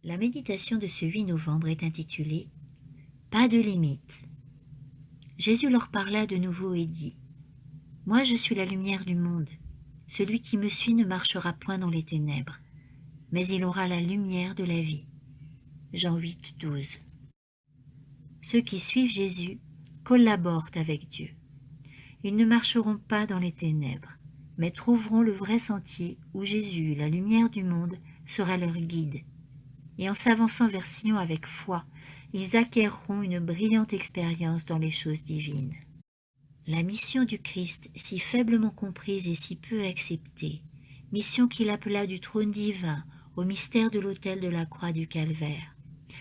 La méditation de ce 8 novembre est intitulée « Pas de limite ». Jésus leur parla de nouveau et dit « Moi je suis la lumière du monde. Celui qui me suit ne marchera point dans les ténèbres, mais il aura la lumière de la vie. » Jean 8, 12. Ceux qui suivent Jésus collaborent avec Dieu. Ils ne marcheront pas dans les ténèbres, mais trouveront le vrai sentier où Jésus, la lumière du monde, sera leur guide. Et en s'avançant vers Sion avec foi, ils acquerront une brillante expérience dans les choses divines. La mission du Christ, si faiblement comprise et si peu acceptée, mission qu'il appela du trône divin au mystère de l'autel de la croix du Calvaire,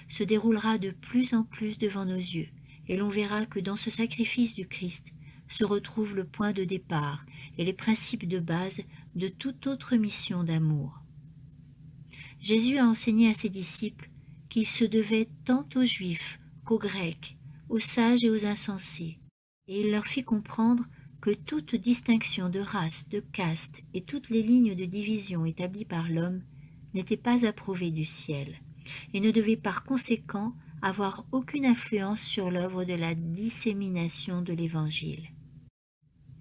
se déroulera de plus en plus devant nos yeux, et l'on verra que dans ce sacrifice du Christ se retrouve le point de départ et les principes de base de toute autre mission d'amour. Jésus a enseigné à ses disciples qu'il se devait tant aux Juifs qu'aux Grecs, aux sages et aux insensés, et il leur fit comprendre que toute distinction de race, de caste et toutes les lignes de division établies par l'homme n'étaient pas approuvées du ciel, et ne devaient par conséquent avoir aucune influence sur l'œuvre de la dissémination de l'Évangile.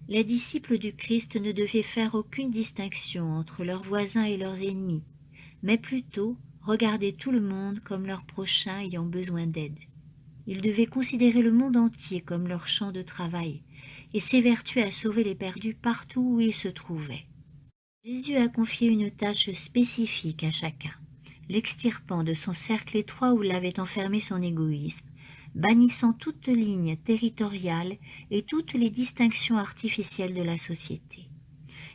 Les disciples du Christ ne devaient faire aucune distinction entre leurs voisins et leurs ennemis, mais plutôt regarder tout le monde comme leur prochain ayant besoin d'aide. Ils devaient considérer le monde entier comme leur champ de travail et s'évertuer à sauver les perdus partout où ils se trouvaient. Jésus a confié une tâche spécifique à chacun, l'extirpant de son cercle étroit où l'avait enfermé son égoïsme, bannissant toute ligne territoriale et toutes les distinctions artificielles de la société.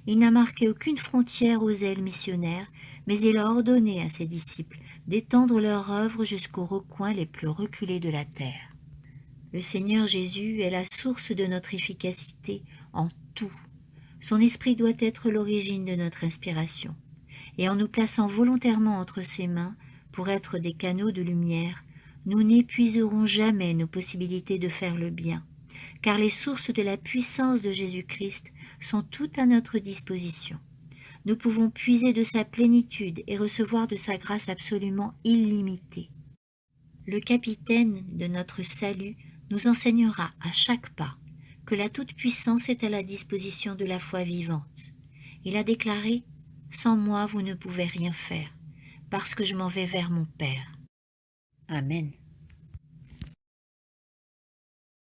Il n'a marqué aucune frontière aux ailes missionnaires, mais il a ordonné à ses disciples d'étendre leur œuvre jusqu'aux recoins les plus reculés de la terre. Le Seigneur Jésus est la source de notre efficacité en tout. Son esprit doit être l'origine de notre inspiration. Et en nous plaçant volontairement entre ses mains pour être des canaux de lumière, nous n'épuiserons jamais nos possibilités de faire le bien, car les sources de la puissance de Jésus-Christ sont toutes à notre disposition. Nous pouvons puiser de sa plénitude et recevoir de sa grâce absolument illimitée. Le capitaine de notre salut nous enseignera à chaque pas que la toute-puissance est à la disposition de la foi vivante. Il a déclaré « Sans moi, vous ne pouvez rien faire, parce que je m'en vais vers mon Père. » Amen.